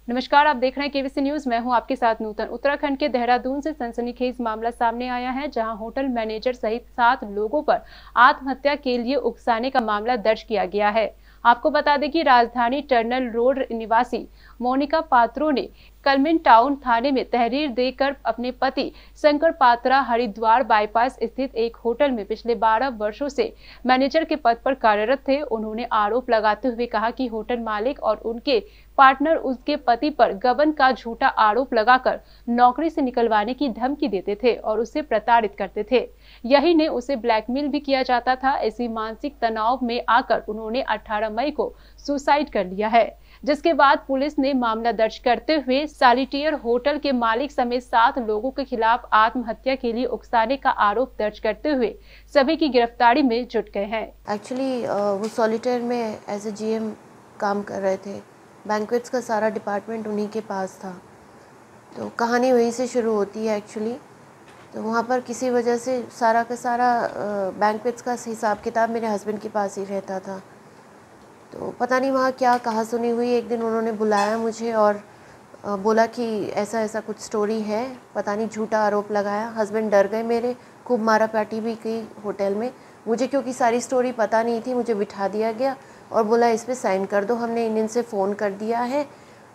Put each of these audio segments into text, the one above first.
नमस्कार, आप देख रहे हैं केबीसी न्यूज। मैं हूं आपके साथ नूतन। उत्तराखंड के देहरादून से सनसनीखेज मामला सामने आया है, जहां होटल मैनेजर सहित 7 लोगों पर आत्महत्या के लिए उकसाने का मामला दर्ज किया गया है। आपको बता दें कि राजधानी टर्नल रोड निवासी मोनिका पात्रो ने कलमिन टाउन थाने में तहरीर देकर अपने पति शंकर पात्रा हरिद्वार बाईपास स्थित एक होटल में पिछले 12 वर्षों से मैनेजर के पद पर कार्यरत थे। उन्होंने आरोप लगाते हुए कहा कि होटल मालिक और उनके पार्टनर उसके पति पर गबन का झूठा आरोप लगाकर नौकरी से निकलवाने की धमकी देते थे और उसे प्रताड़ित करते थे। यही ने उसे ब्लैकमेल भी किया जाता था। इसी मानसिक तनाव में आकर उन्होंने 18 मई को सुसाइड कर लिया है, जिसके बाद पुलिस ने मामला दर्ज करते हुए सॉलिटेयर होटल के मालिक समेत 7 लोगों के खिलाफ आत्महत्या के लिए उकसाने का आरोप दर्ज करते हुए सभी की गिरफ्तारी में जुट गए हैं। एक्चुअली वो सॉलिटेयर में एज ए जीएम काम कर रहे थे। बैंक्वेट्स का सारा डिपार्टमेंट उन्हीं के पास था, तो कहानी वहीं से शुरू होती है एक्चुअली। तो वहाँ पर किसी वजह से सारा का सारा बैंक्वेट्स का हिसाब किताब मेरे हस्बैंड के पास ही रहता था। तो पता नहीं वहाँ क्या कहा सुनी हुई, एक दिन उन्होंने बुलाया मुझे और बोला कि ऐसा ऐसा कुछ स्टोरी है, पता नहीं झूठा आरोप लगाया। हस्बैंड डर गए मेरे, खूब मारा पाटी भी की होटल में। मुझे क्योंकि सारी स्टोरी पता नहीं थी, मुझे बिठा दिया गया और बोला इस पे साइन कर दो, हमने इंडियन से फ़ोन कर दिया है।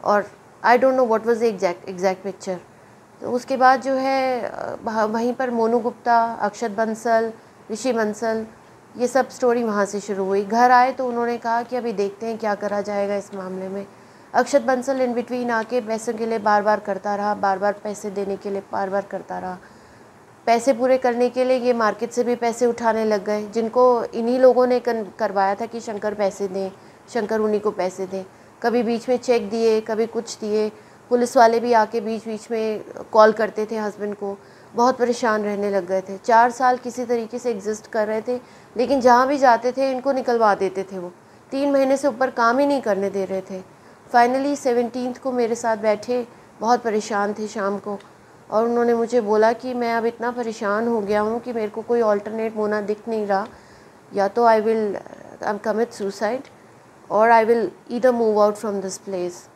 और I don't know what was the exact picture. तो उसके बाद जो है वहीं पर मोनू गुप्ता, अक्षत बंसल, ऋषि बंसल, ये सब स्टोरी वहाँ से शुरू हुई। घर आए तो उन्होंने कहा कि अभी देखते हैं क्या करा जाएगा इस मामले में। अक्षत बंसल इन बिटवीन आके पैसों के लिए बार बार करता रहा, बार बार पैसे देने के लिए बार बार करता रहा। पैसे पूरे करने के लिए ये मार्केट से भी पैसे उठाने लग गए, जिनको इन्हीं लोगों ने करवाया था कि शंकर पैसे दें, शंकर उन्हीं को पैसे दें। कभी बीच में चेक दिए, कभी कुछ दिए। पुलिस वाले भी आके बीच बीच में कॉल करते थे हस्बैंड को। बहुत परेशान रहने लग गए थे। 4 साल किसी तरीके से एग्जिस्ट कर रहे थे, लेकिन जहाँ भी जाते थे इनको निकलवा देते थे। वो 3 महीने से ऊपर काम ही नहीं करने दे रहे थे। फाइनली 17 को मेरे साथ बैठे, बहुत परेशान थे शाम को, और उन्होंने मुझे बोला कि मैं अब इतना परेशान हो गया हूँ कि मेरे को कोई ऑल्टरनेट मोना दिख नहीं रहा, या तो आई विल कमिट सुसाइड और I will either move out from this place.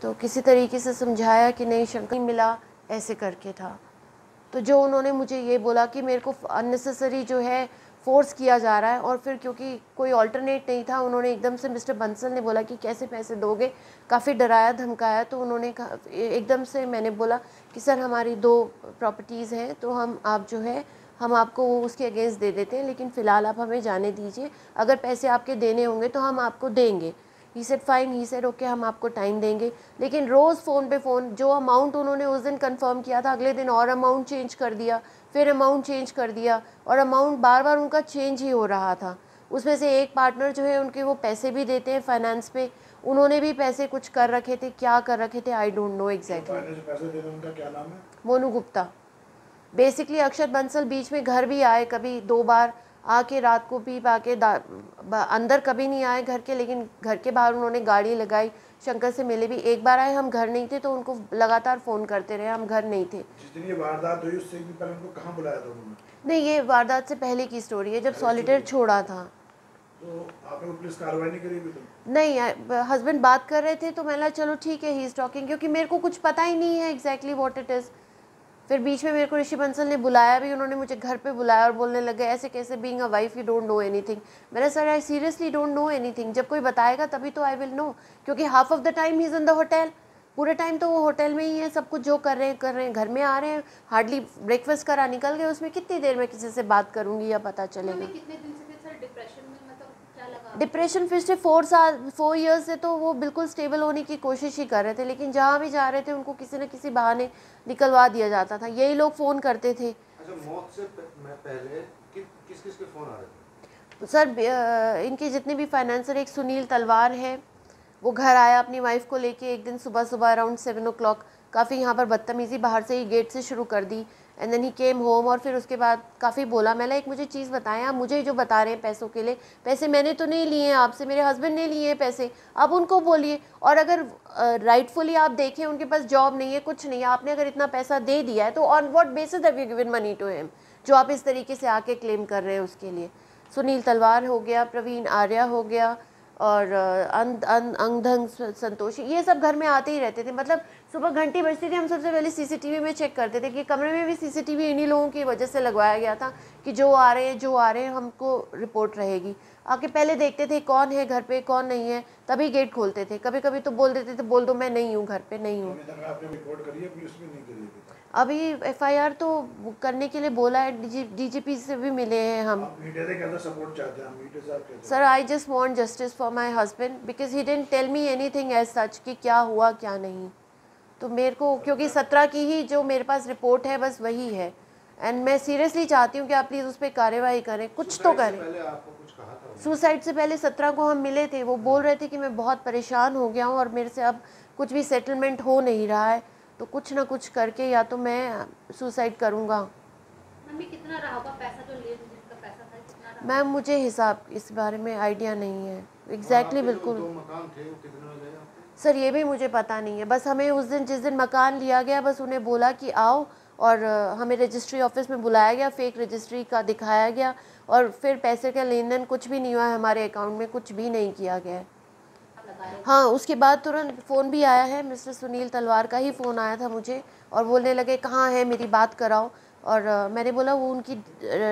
तो किसी तरीके से समझाया कि नहीं, शंकर मिला, ऐसे करके था। तो जो उन्होंने मुझे ये बोला कि मेरे को अननेसेसरी जो है फोर्स किया जा रहा है, और फिर क्योंकि कोई ऑल्टरनेट नहीं था, उन्होंने एकदम से, मिस्टर बंसल ने बोला कि कैसे पैसे दोगे, काफ़ी डराया धमकाया। तो उन्होंने कहा, एकदम से मैंने बोला कि सर हमारी 2 प्रॉपर्टीज़ हैं, तो आप जो है हम आपको उसके अगेंस्ट दे देते हैं, लेकिन फ़िलहाल आप हमें जाने दीजिए, अगर पैसे आपके देने होंगे तो हम आपको देंगे। He said fine, he said okay, हम आपको टाइम देंगे। लेकिन रोज़ फ़ोन पे फ़ोन, जो अमाउंट उन्होंने उस दिन कंफर्म किया था, अगले दिन और अमाउंट चेंज कर दिया, फिर अमाउंट चेंज कर दिया, और अमाउंट बार बार उनका चेंज ही हो रहा था। उसमें से एक पार्टनर जो है उनके, वो पैसे भी देते हैं फाइनेंस पे, उन्होंने भी पैसे कुछ कर रखे थे, क्या कर रखे थे आई डोंट नो एग्जैक्टली। पैसे दे रहे हैं, उनका क्या नाम है? मोनू गुप्ता। बेसिकली अक्षत बंसल बीच में घर भी आए, कभी 2 बार आके रात को पी पा के अंदर कभी नहीं आए घर के, लेकिन घर के बाहर उन्होंने गाड़ी लगाई, शंकर से मिले भी। एक बार आए, हम घर नहीं थे, तो उनको लगातार फ़ोन करते रहे, हम घर नहीं थे। जिस दिन ये वारदात हुई उससे भी पहले उनको कहाँ बुलाया था उन्होंने? नहीं, ये वारदात से पहले की स्टोरी है, जब सॉलिटेयर छोड़ा था। तो आपने पुलिस कार्रवाई नहीं करी अभी तक? नहीं, हस्बैंड बात कर रहे थे तो मैंने चलो ठीक है, ही इज़ टॉकिंग, क्योंकि मेरे को कुछ पता ही नहीं है एग्जैक्टली व्हाट इट इज़। फिर बीच में मेरे को ऋषि बंसल ने बुलाया भी, उन्होंने मुझे घर पे बुलाया और बोलने लगे ऐसे कैसे, being a wife you don't know anything. मैंने sir I seriously don't know anything, जब कोई बताएगा तभी तो आई विल नो, क्योंकि half of the time he is in the hotel, पूरे टाइम तो वो होटल में ही है, सब कुछ जो कर रहे हैं, घर में आ रहे हैं, हार्डली ब्रेकफास्ट करा निकल गए, उसमें कितनी देर में किसी से बात करूँगी या पता चलेगा। कितने दिन से फिर सर डिप्रेशन में, मतलब क्या लगा? डिप्रेशन फिर से 4 ईयर्स से तो वो बिल्कुल स्टेबल होने की कोशिश ही कर रहे थे, लेकिन जहाँ भी जा रहे थे उनको किसी न किसी बहाने निकलवा दिया जाता था, यही लोग फ़ोन करते थे। अच्छा, मौत से पहले किस किस के फ़ोन आ रहे थे? सर इनके जितने भी फाइनेंसर, एक सुनील तलवार है, वो घर आया अपनी वाइफ को लेके एक दिन सुबह सुबह अराउंड 7 o'clock, काफ़ी यहाँ पर बदतमीज़ी बाहर से ही गेट से शुरू कर दी, and then he came home. और फिर उसके बाद काफ़ी बोला, मैंने एक मुझे चीज़ बताएं, आप मुझे जो बता रहे हैं पैसों के लिए, पैसे मैंने तो नहीं लिए हैं आपसे, मेरे हस्बैंड ने लिए हैं पैसे, आप उनको बोलिए। और अगर राइटफुली आप देखें, उनके पास जॉब नहीं है, कुछ नहीं है, आपने अगर इतना पैसा दे दिया है तो on what basis have you given money to him, जो आप इस तरीके से आके क्लेम कर रहे हैं उसके लिए। सुनील तलवार हो गया, प्रवीण आर्या हो गया, और अंगधंग संतोषी, ये सब घर में आते ही रहते थे। मतलब सुबह घंटी बजती थी, हम सबसे पहले सीसीटीवी में चेक करते थे कि कमरे में भी सीसीटीवी इन्हीं लोगों की वजह से लगवाया गया था कि जो आ रहे हैं हमको रिपोर्ट रहेगी। आके पहले देखते थे कौन है घर पे कौन नहीं है, तभी गेट खोलते थे। कभी कभी तो बोल देते थे बोल दो मैं नहीं हूँ घर पे, नहीं हूँ। आपने रिपोर्ट करी है, पुलिस में नहीं करी है? अभी एफआईआर तो करने के लिए बोला है, डीजीपी से भी मिले हैं हम। मीडिया से कैसा सपोर्ट चाहते हैं? मीडिया से आप कैसे? Sir I just want justice for my husband because he didn't tell me anything as such कि क्या हुआ क्या नहीं। तो मेरे को क्योंकि 17 की ही जो मेरे पास रिपोर्ट है बस वही है, एंड मैं सीरियसली चाहती हूँ कि आप प्लीज़ उस पर कार्रवाई करें, कुछ तो करें। सुसाइड से पहले 17 को हम मिले थे, वो बोल रहे थे कि मैं बहुत परेशान हो गया हूँ और मेरे से अब कुछ भी सेटलमेंट हो नहीं रहा है, तो कुछ ना कुछ करके या तो मैं सुसाइड करूँगा। मम्मी कितना रहा होगा पैसा, जो लेन देन का पैसा था कितना रहा? मैम मुझे हिसाब इस बारे में आइडिया नहीं है एग्जैक्टली बिल्कुल। दो मकान थे, वो कितने में गए आपके? सर ये भी मुझे पता नहीं है, बस हमें उस दिन जिस दिन मकान लिया गया बस उन्हें बोला कि आओ, और हमें रजिस्ट्री ऑफिस में बुलाया गया, फेक रजिस्ट्री का दिखाया गया, और फिर पैसे का लेन देन कुछ भी नहीं हुआ है, हमारे अकाउंट में कुछ भी नहीं किया गया है। हाँ, उसके बाद तुरंत फ़ोन भी आया है, मिस्टर सुनील तलवार का ही फ़ोन आया था मुझे, और बोलने लगे कहाँ है मेरी बात कराओ, और मैंने बोला वो उनकी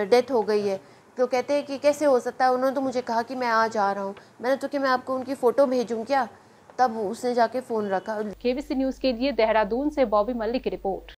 डेथ हो गई है। तो कहते हैं कि कैसे हो सकता है, उन्होंने तो मुझे कहा कि मैं आज आ रहा हूँ। मैंने तो कि मैं आपको उनकी फ़ोटो भेजूँ क्या, तब उसने जाके फ़ोन रखा। केबीसी न्यूज़ के लिए देहरादून से बॉबी मल्लिक की रिपोर्ट।